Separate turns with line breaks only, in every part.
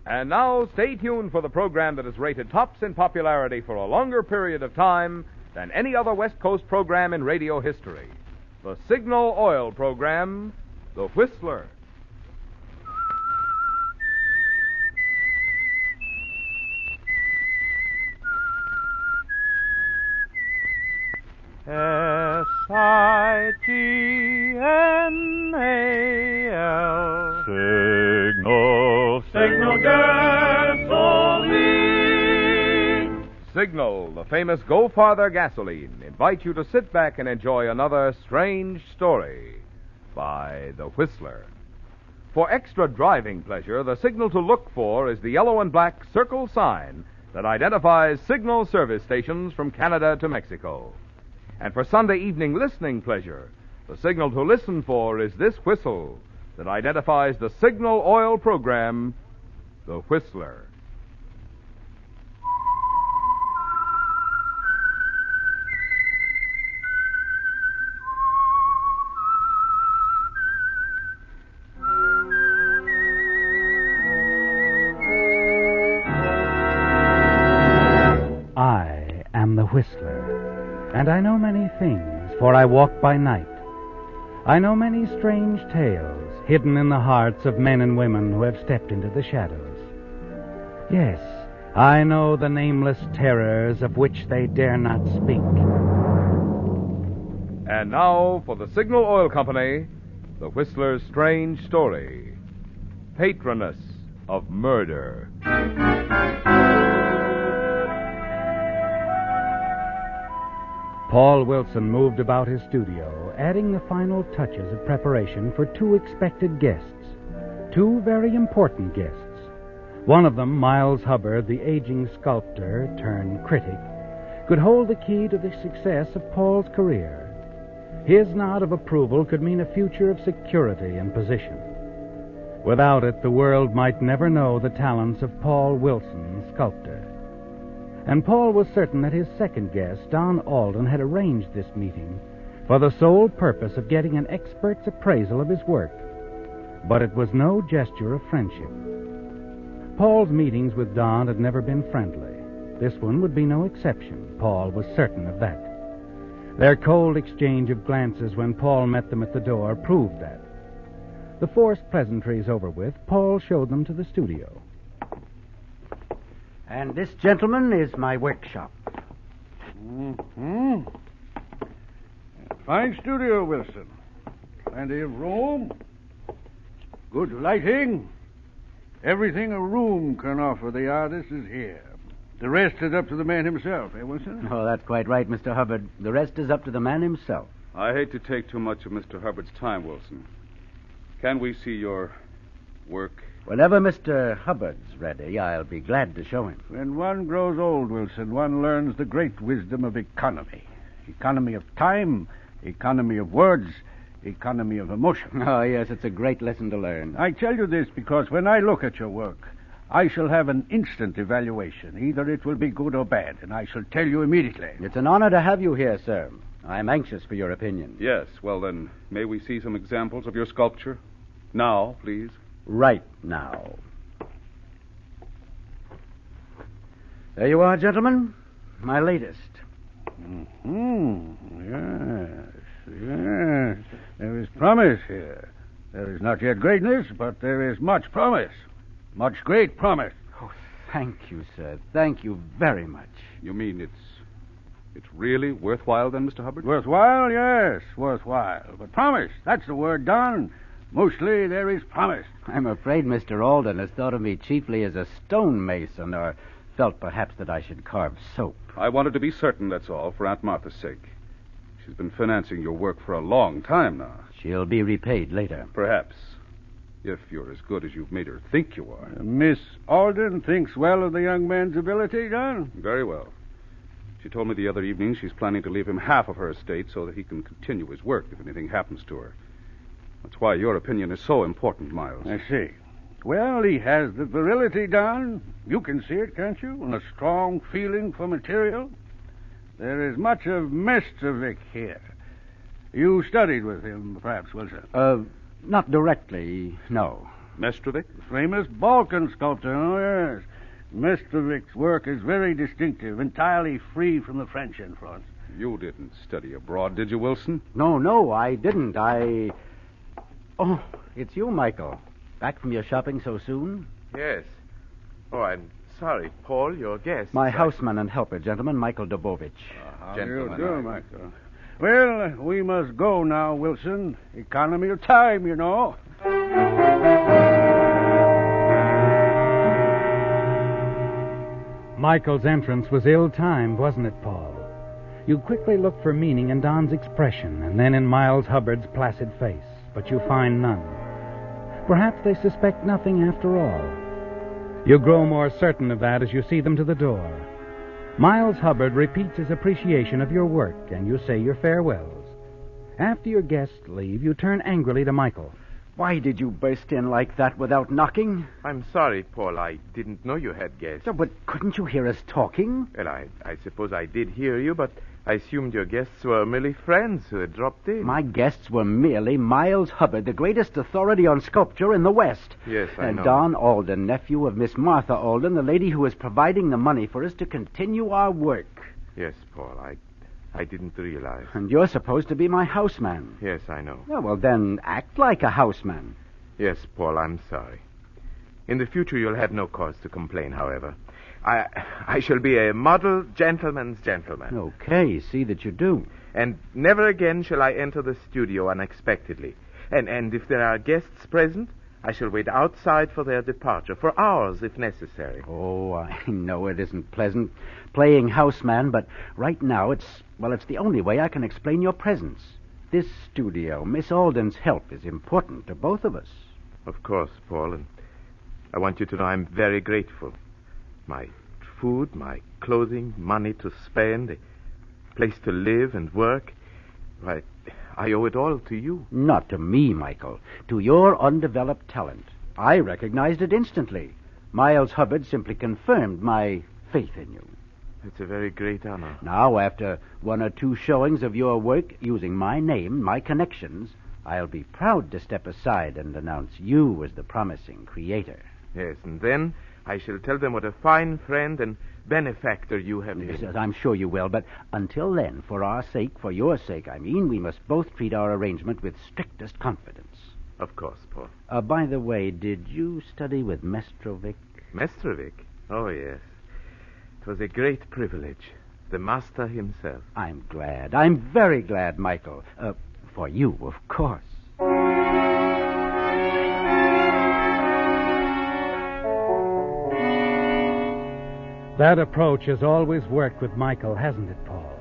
And now, stay tuned for the program that is rated tops in popularity for a longer period of time than any other West Coast program in radio history. The Signal Oil program, The Whistler.
S-I-G-N-A-L
Signal gasoline.
Signal, the famous Go Farther gasoline, invites you to sit back and enjoy another strange story by The Whistler. For extra driving pleasure, the signal to look for is the yellow and black circle sign that identifies Signal service stations from Canada to Mexico. And for Sunday evening listening pleasure, the signal to listen for is this whistle that identifies the Signal Oil program, The Whistler.
I am the Whistler, and I know many things, for I walk by night. I know many strange tales hidden in the hearts of men and women who have stepped into the shadows. Yes, I know the nameless terrors of which they dare not speak.
And now, for the Signal Oil Company, The Whistler's strange story, Patroness of Murder.
Paul Wilson moved about his studio, adding the final touches of preparation for two expected guests, two very important guests. One of them, Miles Hubbard, the aging sculptor turned critic, could hold the key to the success of Paul's career. His nod of approval could mean a future of security and position. Without it, the world might never know the talents of Paul Wilson, sculptor. And Paul was certain that his second guest, Don Alden, had arranged this meeting for the sole purpose of getting an expert's appraisal of his work. But it was no gesture of friendship. Paul's meetings with Don had never been friendly. This one would be no exception. Paul was certain of that. Their cold exchange of glances when Paul met them at the door proved that. The forced pleasantries over with, Paul showed them to the studio.
And this, gentleman, is my workshop.
Mm-hmm. Fine studio, Wilson. Plenty of room. Good lighting. Everything a room can offer the artist is here. The rest is up to the man himself, eh, Wilson?
Oh, that's quite right, Mr. Hubbard. The rest is up to the man himself.
I hate to take too much of Mr. Hubbard's time, Wilson. Can we see your work?
Whenever Mr. Hubbard's ready, I'll be glad to show him.
When one grows old, Wilson, one learns the great wisdom of economy. Economy of time, economy of words, economy of emotion.
Oh, yes, it's a great lesson to learn.
I tell you this because when I look at your work, I shall have an instant evaluation. Either it will be good or bad, and I shall tell you immediately.
It's an honor to have you here, sir. I'm anxious for your opinion.
Yes, well then, may we see some examples of your sculpture? Now, please.
Right now. There you are, gentlemen. My latest.
Yes. There is promise here. There is not yet greatness, but there is much promise. Much great promise.
Oh, thank you, sir. Thank you very much.
You mean it's really worthwhile then, Mr. Hubbard?
Worthwhile, yes, worthwhile. But promise, that's the word, Don. Mostly there is promise.
I'm afraid Mr. Alden has thought of me chiefly as a stonemason, or felt perhaps that I should carve soap.
I wanted to be certain, that's all, for Aunt Martha's sake. She's been financing your work for a long time now.
She'll be repaid later.
Perhaps. If you're as good as you've made her think you are.
Miss Alden thinks well of the young man's ability, Don?
Very well. She told me the other evening she's planning to leave him half of her estate so that he can continue his work if anything happens to her. That's why your opinion is so important, Miles.
I see. Well, he has the virility, Don. You can see it, can't you? And a strong feeling for material. There is much of Mestevic here. You studied with him, perhaps, Wilson?
Not directly, no.
Mestrovic?
Famous Balkan sculptor, oh, yes. Mestrovic's work is very distinctive, entirely free from the French influence.
You didn't study abroad, did you, Wilson?
No, I didn't. Oh, it's you, Michael. Back from your shopping so soon?
Yes. Oh, I'm sorry, Paul, your guest.
My houseman and helper, gentleman, Michael Dobovich.
How
Gentlemen,
do you do, Michael? Well, we must go now, Wilson. Economy of time, you know.
Michael's entrance was ill-timed, wasn't it, Paul? You quickly look for meaning in Don's expression and then in Miles Hubbard's placid face, but you find none. Perhaps they suspect nothing after all. You grow more certain of that as you see them to the door. Miles Hubbard repeats his appreciation of your work, and you say your farewells. After your guests leave, you turn angrily to Michael.
Why did you burst in like that without knocking?
I'm sorry, Paul. I didn't know you had guests.
Oh, but couldn't you hear us talking?
Well, I suppose I did hear you, but I assumed your guests were merely friends who had dropped in.
My guests were merely Miles Hubbard, the greatest authority on sculpture in the West.
Yes, I know.
And Don Alden, nephew of Miss Martha Alden, the lady who is providing the money for us to continue our work.
Yes, Paul. I didn't realize.
And you're supposed to be my houseman.
Yes, I know.
Oh, well, then act like a houseman.
Yes, Paul, I'm sorry. In the future, you'll have no cause to complain, however. I shall be a model gentleman's gentleman.
Okay, see that you do.
And never again shall I enter the studio unexpectedly. And if there are guests present, I shall wait outside for their departure, for hours if necessary.
Oh, I know it isn't pleasant playing houseman, but right now it's the only way I can explain your presence. This studio, Miss Alden's help is important to both of us.
Of course, Paul, and I want you to know I'm very grateful. My food, my clothing, money to spend, a place to live and work, why, I owe it all to you.
Not to me, Michael. To your undeveloped talent. I recognized it instantly. Miles Hubbard simply confirmed my faith in you.
It's a very great honor.
Now, after one or two showings of your work using my name, my connections, I'll be proud to step aside and announce you as the promising creator.
Yes, and then I shall tell them what a fine friend and benefactor you have been.
Yes, I'm sure you will, but until then, for our sake, for your sake, we must both treat our arrangement with strictest confidence.
Of course, Paul.
By the way, did you study with Mestrovic?
Mestrovic? Oh, yes. It was a great privilege. The master himself.
I'm glad. I'm very glad, Michael. For you, of course.
That approach has always worked with Michael, hasn't it, Paul?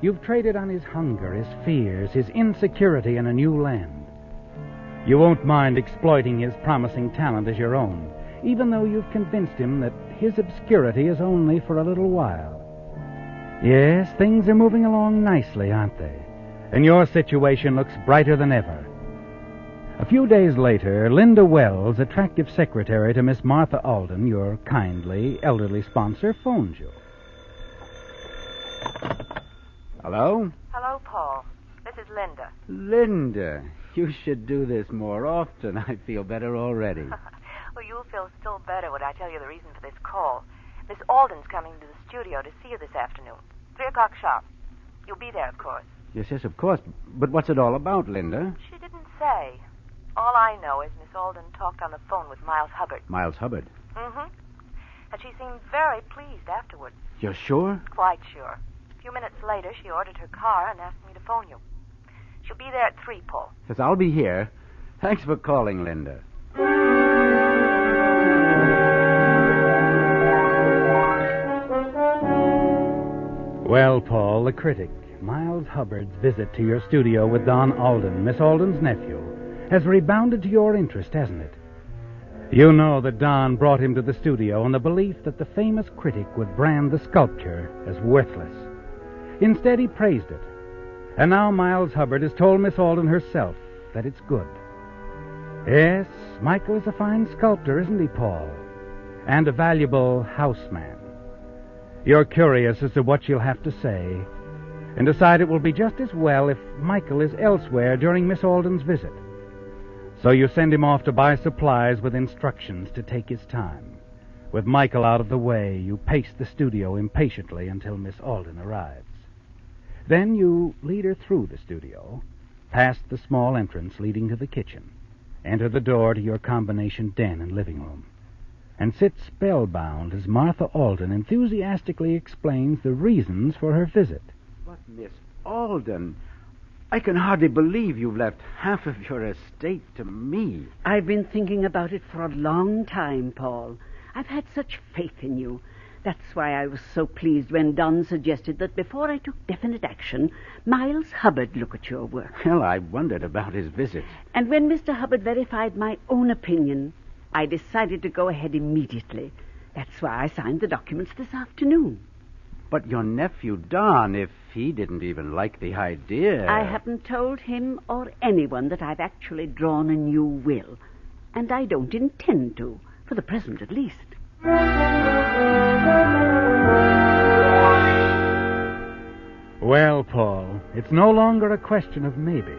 You've traded on his hunger, his fears, his insecurity in a new land. You won't mind exploiting his promising talent as your own, even though you've convinced him that his obscurity is only for a little while. Yes, things are moving along nicely, aren't they? And your situation looks brighter than ever. A few days later, Linda Wells, attractive secretary to Miss Martha Alden, your kindly, elderly sponsor, phones you.
Hello?
Hello, Paul. This is Linda.
Linda, you should do this more often. I feel better already.
Well, you'll feel still better when I tell you the reason for this call. Miss Alden's coming to the studio to see you this afternoon. 3 o'clock sharp. You'll be there, of course.
Yes, of course. But what's it all about, Linda?
She didn't say. All I know is Miss Alden talked on the phone with Miles Hubbard.
Miles Hubbard?
Mm-hmm. And she seemed very pleased afterwards.
You're sure?
Quite sure. A few minutes later, she ordered her car and asked me to phone you. She'll be there at 3, Paul.
Yes, I'll be here. Thanks for calling, Linda.
Well, Paul, the critic, Miles Hubbard's visit to your studio with Don Alden, Miss Alden's nephew, has rebounded to your interest, hasn't it? You know that Don brought him to the studio on the belief that the famous critic would brand the sculpture as worthless. Instead, he praised it. And now Miles Hubbard has told Miss Alden herself that it's good. Yes, Michael is a fine sculptor, isn't he, Paul? And a valuable houseman. You're curious as to what she'll have to say, and decide it will be just as well if Michael is elsewhere during Miss Alden's visit. So you send him off to buy supplies with instructions to take his time. With Michael out of the way, you pace the studio impatiently until Miss Alden arrives. Then you lead her through the studio, past the small entrance leading to the kitchen, enter the door to your combination den and living room, and sit spellbound as Martha Alden enthusiastically explains the reasons for her visit.
But, Miss Alden, I can hardly believe you've left half of your estate to me.
I've been thinking about it for a long time, Paul. I've had such faith in you. That's why I was so pleased when Don suggested that before I took definite action, Miles Hubbard look at your work.
Well, I wondered about his visit.
And when Mr. Hubbard verified my own opinion, I decided to go ahead immediately. That's why I signed the documents this afternoon.
But your nephew, Don, if he didn't even like the idea...
I haven't told him or anyone that I've actually drawn a new will. And I don't intend to, for the present at least.
Well, Paul, it's no longer a question of maybe.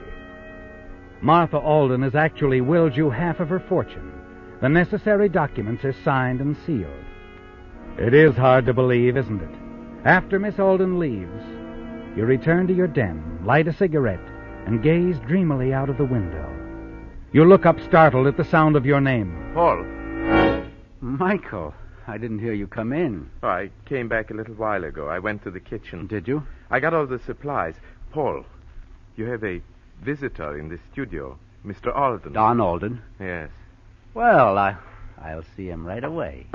Martha Alden has actually willed you half of her fortune. The necessary documents are signed and sealed. It is hard to believe, isn't it? After Miss Alden leaves, you return to your den, light a cigarette, and gaze dreamily out of the window. You look up startled at the sound of your name.
Paul.
Michael, I didn't hear you come in.
Oh, I came back a little while ago. I went to the kitchen.
Did you?
I got all the supplies. Paul, you have a visitor in the studio, Mr. Alden.
Don Alden?
Yes.
Well, I'll see him right away.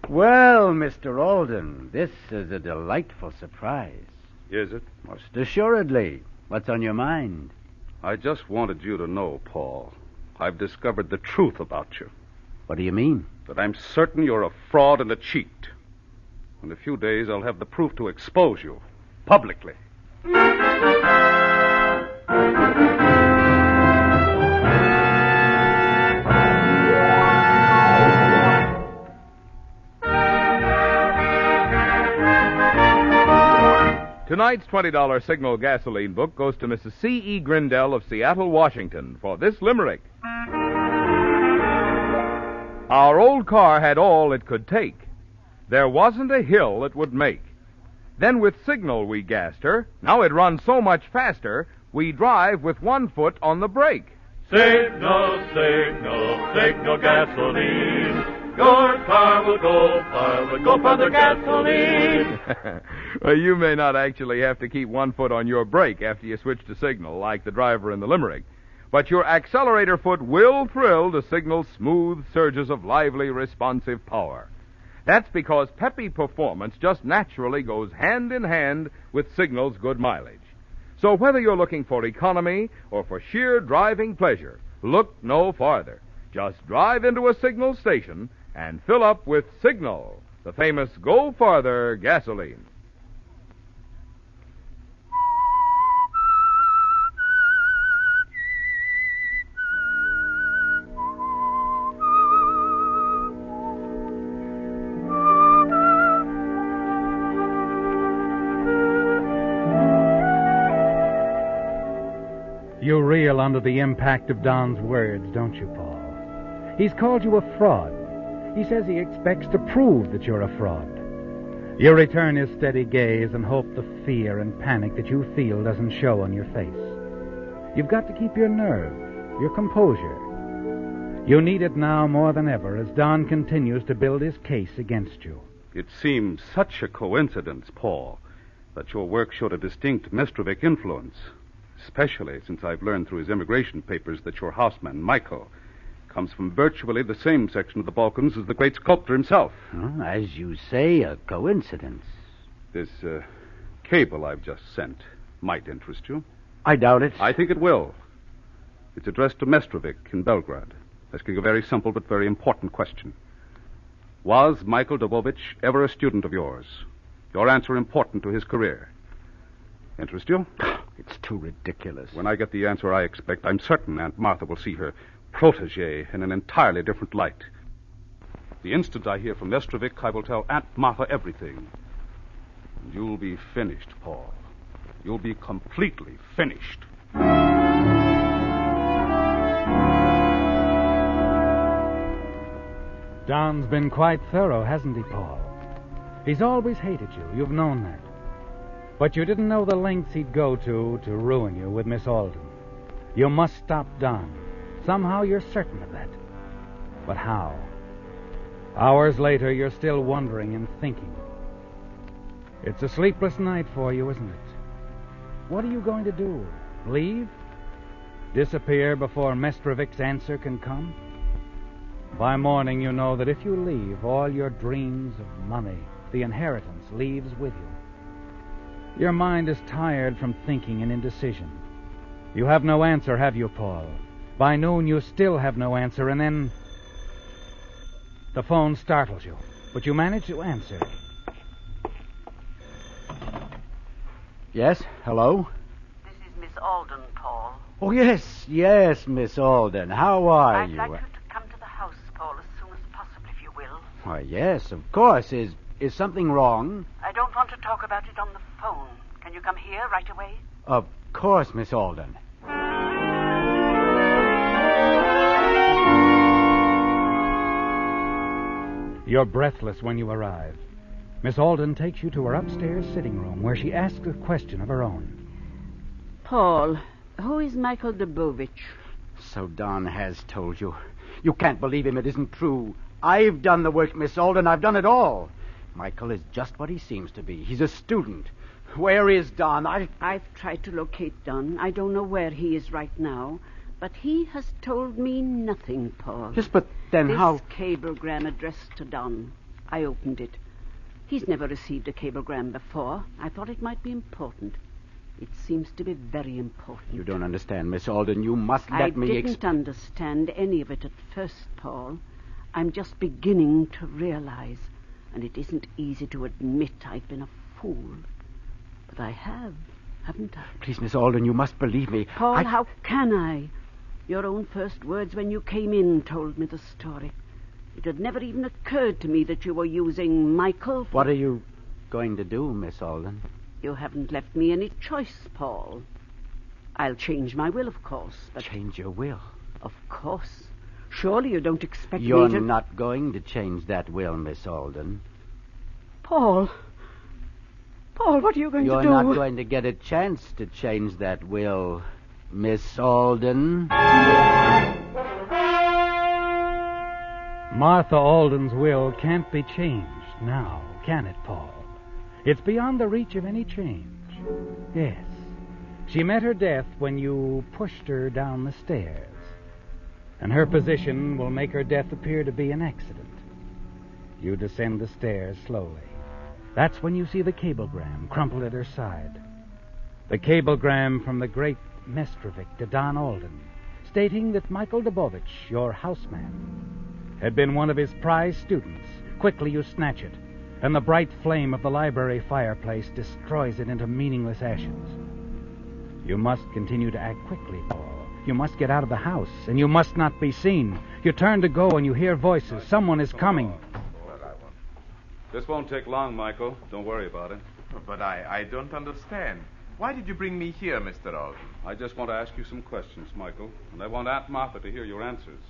Well, Mr. Alden, this is a delightful surprise.
Is it?
Most assuredly. What's on your mind?
I just wanted you to know, Paul. I've discovered the truth about you.
What do you mean?
That I'm certain you're a fraud and a cheat. In a few days, I'll have the proof to expose you. Publicly.
Tonight's $20 Signal gasoline book goes to Mrs. C.E. Grindell of Seattle, Washington, for this limerick. Our old car had all it could take. There wasn't a hill it would make. Then with Signal we gassed her. Now it runs so much faster, we drive with one foot on the brake.
Signal, signal, signal gasoline. Your car will go for the gasoline.
Well, you may not actually have to keep one foot on your brake after you switch to Signal, like the driver in the limerick. But your accelerator foot will thrill to Signal's smooth surges of lively, responsive power. That's because peppy performance just naturally goes hand in hand with Signal's good mileage. So whether you're looking for economy or for sheer driving pleasure, look no farther. Just drive into a Signal station and fill up with Signal, the famous Go Farther gasoline.
You reel under the impact of Don's words, don't you, Paul? He's called you a fraud. He says he expects to prove that you're a fraud. You return his steady gaze and hope the fear and panic that you feel doesn't show on your face. You've got to keep your nerve, your composure. You need it now more than ever as Don continues to build his case against you.
It seems such a coincidence, Paul, that your work showed a distinct Mestrovic influence, especially since I've learned through his immigration papers that your houseman, Michael, comes from virtually the same section of the Balkans as the great sculptor himself.
As you say, a coincidence.
This cable I've just sent might interest you.
I doubt it.
I think it will. It's addressed to Mestrovic in Belgrade, asking a very simple but very important question. Was Michael Dobovich ever a student of yours? Your answer important to his career. Interest you?
It's too ridiculous.
When I get the answer I expect, I'm certain Aunt Martha will see her protege in an entirely different light. The instant I hear from Mestrovic, I will tell Aunt Martha everything. And you'll be finished, Paul. you'll be completely finished.
Don's been quite thorough, hasn't he, Paul? He's always hated you. You've known that. But you didn't know the lengths he'd go to ruin you with Miss Alden. You must stop Don. Somehow you're certain of that. But how? Hours later, you're still wondering and thinking. It's a sleepless night for you, isn't it? What are you going to do? Leave? Disappear before Mestrovic's answer can come? By morning, you know that if you leave, all your dreams of money, the inheritance, leaves with you. Your mind is tired from thinking and indecision. You have no answer, have you, Paul? By noon, you still have no answer, and then the phone startles you, but you manage to answer.
Yes, hello?
This is Miss Alden, Paul.
Oh, yes, Miss Alden. How are
I'd
you?
like you to come to the house, Paul, as soon as possible, if you will.
Why, yes, of course. Is something wrong?
I don't want to talk about it on the phone. Can you come here right away?
Of course, Miss Alden.
You're breathless when you arrive. Miss Alden takes you to her upstairs sitting room, where she asks a question of her own.
Paul, who is Michael Dubovich?
So Don has told you. You can't believe him. It isn't true. I've done the work, Miss Alden. I've done it all. Michael is just what he seems to be. He's a student. Where is Don?
I've tried to locate Don. I don't know where he is right now. But he has told me nothing, Paul.
Yes, but then
this
how...
cablegram addressed to Don. I opened it. He's never received a cablegram before. I thought it might be important. It seems to be very important.
You don't understand, Miss Alden. You must let me...
I didn't understand any of it at first, Paul. I'm just beginning to realize. And it isn't easy to admit I've been a fool. But I have, haven't I?
Please, Miss Alden, you must believe me.
Paul, how can I? Your own first words when you came in told me the story. It had never even occurred to me that you were using Michael for...
What are you going to do, Miss Alden?
You haven't left me any choice, Paul. I'll change my will, of course, but...
Change your will?
Of course. Surely you don't expect me to...
You're not going to change that will, Miss Alden.
Paul, what are you going to do?
You're not going to get a chance to change that will, Miss Alden.
Martha Alden's will can't be changed now, can it, Paul? It's beyond the reach of any change. Yes. She met her death when you pushed her down the stairs. And her position will make her death appear to be an accident. You descend the stairs slowly. That's when you see the cablegram crumpled at her side. The cablegram from the great Mestrovic to Don Alden, stating that Michael Dubovich, your houseman, had been one of his prize students. Quickly you snatch it, and the bright flame of the library fireplace destroys it into meaningless ashes. You must continue to act quickly, Paul. You must get out of the house, and you must not be seen. You turn to go, and you hear voices. Someone is coming.
This won't take long, Michael. Don't worry about it.
But I don't understand. Why did you bring me here, Mr. Alden?
I just want to ask you some questions, Michael, and I want Aunt Martha to hear your answers.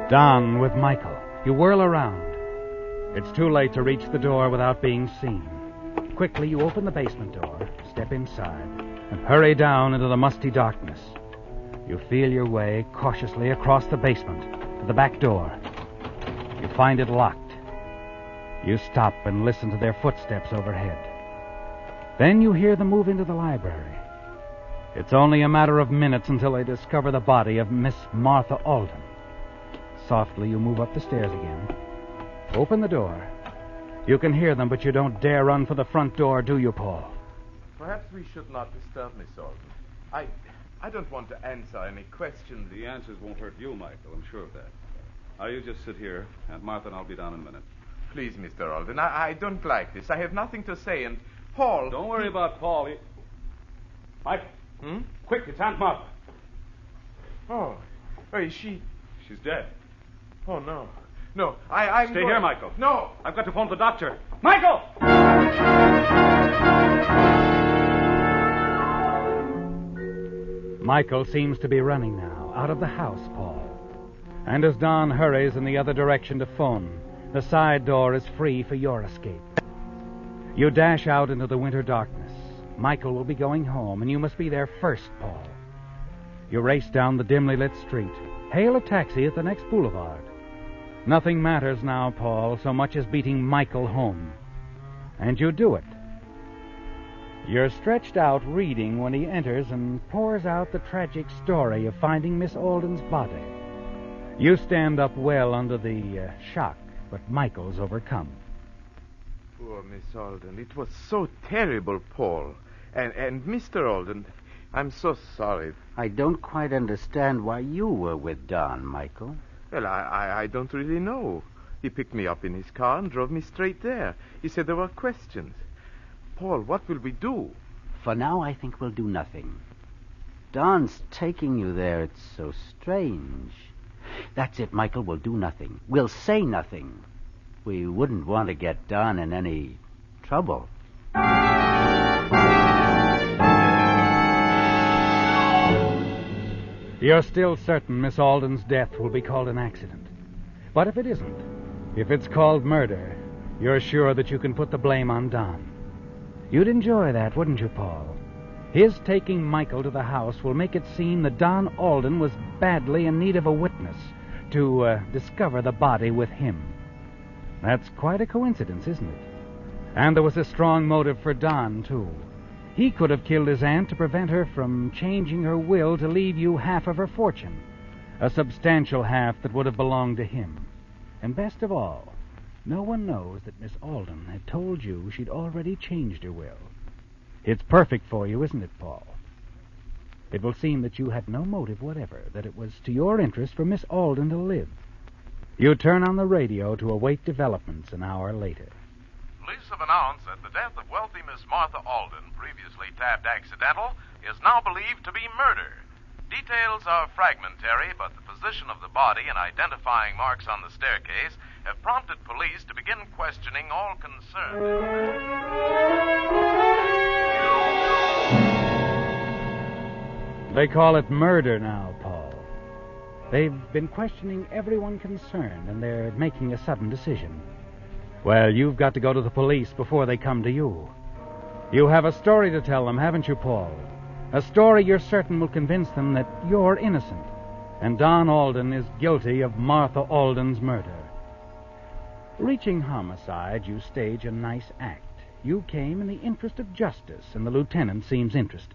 Don with Michael. You whirl around. It's too late to reach the door without being seen. Quickly, you open the basement door, step inside, and hurry down into the musty darkness. You feel your way cautiously across the basement to the back door. You find it locked. You stop and listen to their footsteps overhead. Then you hear them move into the library. It's only a matter of minutes until they discover the body of Miss Martha Alden. Softly, you move up the stairs again. Open the door. You can hear them, but you don't dare run for the front door, do you, Paul?
Perhaps we should not disturb Miss Alden. I don't want to answer any questions.
The answers won't hurt you, Michael. I'm sure of that. Now, you just sit here. Aunt Martha and I'll be down in a minute.
Please, Mr. Alden, I don't like this. I have nothing to say, and Paul...
Don't worry about Paul. Mike. Quick, it's Aunt Martha.
Oh, is she...
She's dead.
Oh, no. No, I'm
Stay here, Michael.
No!
I've got to phone the doctor. Michael!
Michael seems to be running now, out of the house, Paul. And as Don hurries in the other direction to phone, the side door is free for your escape. You dash out into the winter darkness. Michael will be going home, and you must be there first, Paul. You race down the dimly lit street, hail a taxi at the next boulevard. Nothing matters now, Paul, so much as beating Michael home. And you do it. You're stretched out reading when he enters and pours out the tragic story of finding Miss Alden's body. You stand up well under the shock, but Michael's overcome.
Poor Miss Alden. It was so terrible, Paul. And Mr. Alden, I'm so sorry.
I don't quite understand why you were with Don, Michael.
Well, I don't really know. He picked me up in his car and drove me straight there. He said there were questions. Paul, what will we do?
For now, I think we'll do nothing. Don's taking you there. It's so strange. That's it, Michael. We'll do nothing. We'll say nothing. We wouldn't want to get Don in any trouble.
You're still certain Miss Alden's death will be called an accident. But if it isn't, if it's called murder, you're sure that you can put the blame on Don. You'd enjoy that, wouldn't you, Paul? His taking Michael to the house will make it seem that Don Alden was badly in need of a witness to discover the body with him. That's quite a coincidence, isn't it? And there was a strong motive for Don, too. He could have killed his aunt to prevent her from changing her will to leave you half of her fortune, a substantial half that would have belonged to him. And best of all, no one knows that Miss Alden had told you she'd already changed her will. It's perfect for you, isn't it, Paul? It will seem that you had no motive whatever, that it was to your interest for Miss Alden to live. You turn on the radio to await developments an hour later.
Police have announced that the death of wealthy Miss Martha Alden, previously tabbed accidental, is now believed to be murder. Details are fragmentary, but the position of the body and identifying marks on the staircase have prompted police to begin questioning all concerned.
They call it murder now, Paul. They've been questioning everyone concerned, and they're making a sudden decision. Well, you've got to go to the police before they come to you. You have a story to tell them, haven't you, Paul? A story you're certain will convince them that you're innocent, and Don Alden is guilty of Martha Alden's murder. Reaching homicide, you stage a nice act. You came in the interest of justice, and the lieutenant seems interested.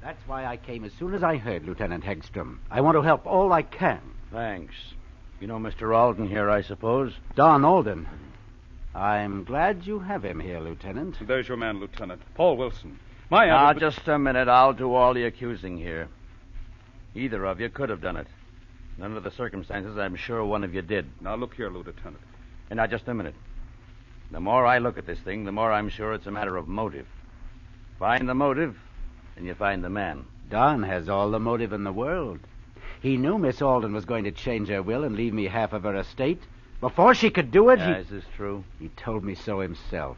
That's why I came as soon as I heard, Lieutenant Hegstrom. I want to help all I can.
Thanks. You know Mr. Alden here, I suppose?
Don Alden. I'm glad you have him here, Lieutenant.
There's your man, Lieutenant. Paul Wilson. Now,
just a minute. I'll do all the accusing here. Either of you could have done it. Under the circumstances, I'm sure one of you did.
Now, look here, Lieutenant.
And now, just a minute. The more I look at this thing, the more I'm sure it's a matter of motive. Find the motive, and you find the man.
Don has all the motive in the world. He knew Miss Alden was going to change her will and leave me half of her estate. Before she could do it,
Is this true?
He told me so himself.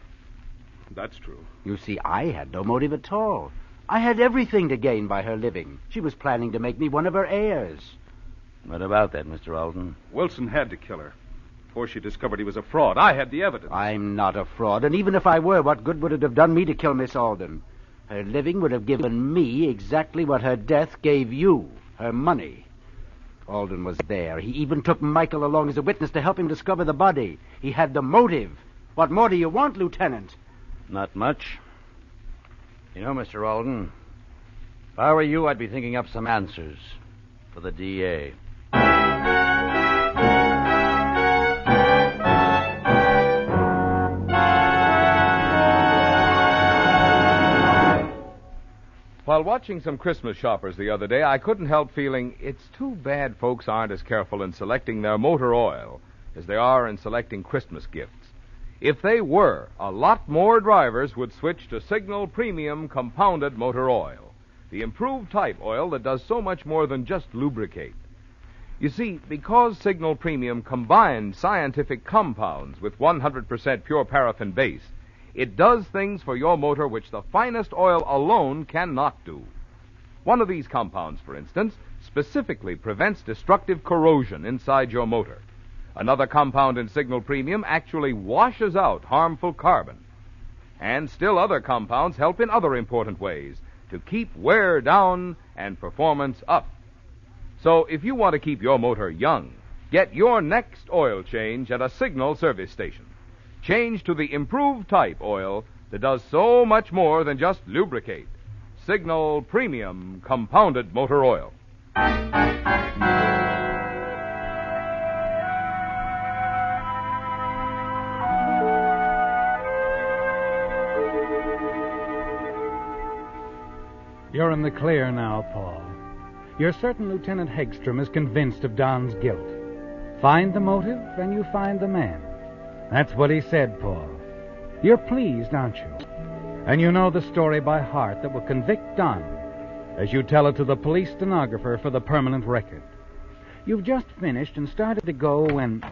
That's true.
You see, I had no motive at all. I had everything to gain by her living. She was planning to make me one of her heirs.
What about that, Mr. Alden?
Wilson had to kill her before she discovered he was a fraud. I had the evidence.
I'm not a fraud, and even if I were, what good would it have done me to kill Miss Alden? Her living would have given me exactly what her death gave you, her money. Alden was there. He even took Michael along as a witness to help him discover the body. He had the motive. What more do you want, Lieutenant?
Not much. You know, Mr. Alden, if I were you, I'd be thinking up some answers for the DA.
While watching some Christmas shoppers the other day, I couldn't help feeling it's too bad folks aren't as careful in selecting their motor oil as they are in selecting Christmas gifts. If they were, a lot more drivers would switch to Signal Premium Compounded Motor Oil, the improved type oil that does so much more than just lubricate. You see, because Signal Premium combines scientific compounds with 100% pure paraffin base, it does things for your motor which the finest oil alone cannot do. One of these compounds, for instance, specifically prevents destructive corrosion inside your motor. Another compound in Signal Premium actually washes out harmful carbon. And still other compounds help in other important ways to keep wear down and performance up. So if you want to keep your motor young, get your next oil change at a Signal service station. Change to the improved type oil that does so much more than just lubricate. Signal Premium Compounded Motor Oil.
You're in the clear now, Paul. You're certain Lieutenant Hegstrom is convinced of Don's guilt. Find the motive, and you find the man. That's what he said, Paul. You're pleased, aren't you? And you know the story by heart that will convict Don as you tell it to the police stenographer for the permanent record. You've just finished and started to go when...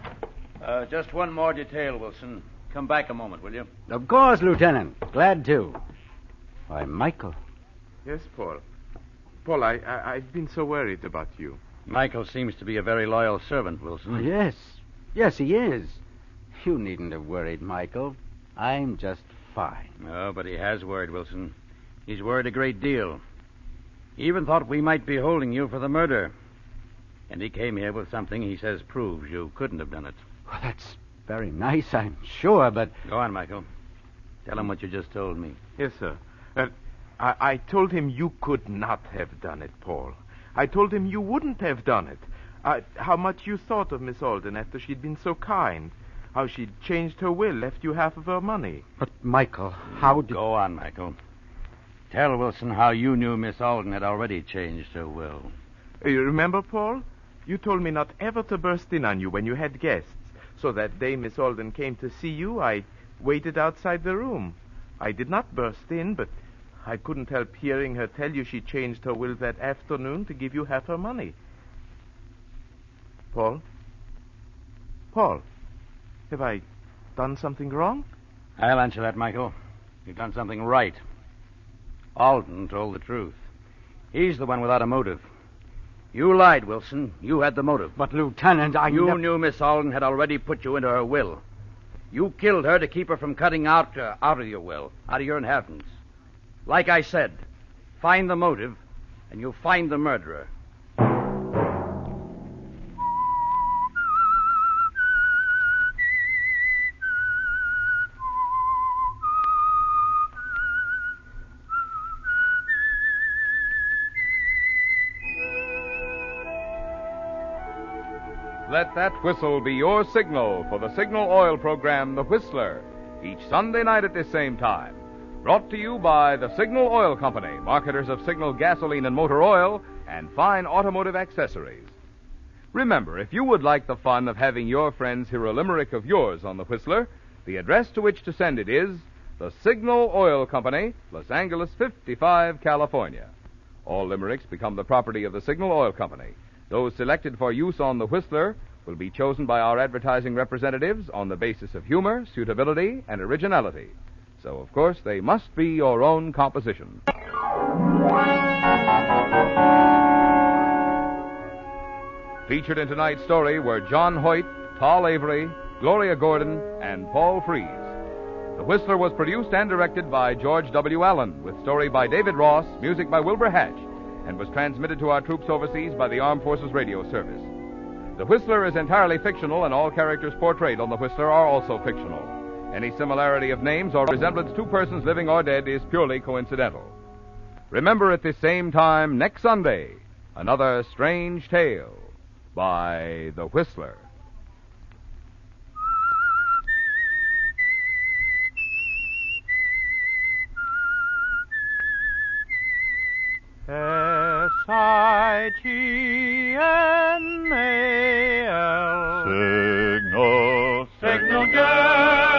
Just one more detail, Wilson. Come back a moment, will you?
Of course, Lieutenant. Glad to. Why, Michael.
Yes, Paul. Paul, I've been so worried about you.
Michael seems to be a very loyal servant, Wilson.
Oh, yes. Yes, he is. You needn't have worried, Michael. I'm just fine.
Oh, but he has worried, Wilson. He's worried a great deal. He even thought we might be holding you for the murder. And he came here with something he says proves you couldn't have done it.
Well, that's very nice, I'm sure, but...
Go on, Michael. Tell him what you just told me.
Yes, sir. I told him you could not have done it, Paul. I told him you wouldn't have done it. How much you thought of Miss Alden after she'd been so kind. How she'd changed her will, left you half of her money.
But, Michael, how did...
Go on, Michael. Tell Wilson how you knew Miss Alden had already changed her will.
You remember, Paul? You told me not ever to burst in on you when you had guests. So that day Miss Alden came to see you, I waited outside the room. I did not burst in, but I couldn't help hearing her tell you she changed her will that afternoon to give you half her money. Paul? Paul, have I done something wrong?
I'll answer that, Michael. You've done something right. Alden told the truth. He's the one without a motive. You lied, Wilson. You had the motive.
But, Lieutenant,
You knew Miss Alden had already put you into her will. You killed her to keep her from cutting out of your will, out of your inheritance. Like I said, find the motive, and you'll find the murderer.
Let that whistle be your signal for the Signal Oil program, The Whistler, each Sunday night at this same time. Brought to you by the Signal Oil Company, marketers of Signal gasoline and motor oil and fine automotive accessories. Remember, if you would like the fun of having your friends hear a limerick of yours on The Whistler, the address to which to send it is the Signal Oil Company, Los Angeles 55, California. All limericks become the property of the Signal Oil Company. Those selected for use on The Whistler will be chosen by our advertising representatives on the basis of humor, suitability, and originality. So, of course, they must be your own composition. Featured in tonight's story were John Hoyt, Paul Avery, Gloria Gordon, and Paul Frees. The Whistler was produced and directed by George W. Allen, with story by David Ross, music by Wilbur Hatch, and was transmitted to our troops overseas by the Armed Forces Radio Service. The Whistler is entirely fictional, and all characters portrayed on The Whistler are also fictional. Any similarity of names or resemblance to persons living or dead is purely coincidental. Remember at this same time next Sunday, another strange tale by The Whistler.
S-I-G-N-A-L Signal, Signal Gas.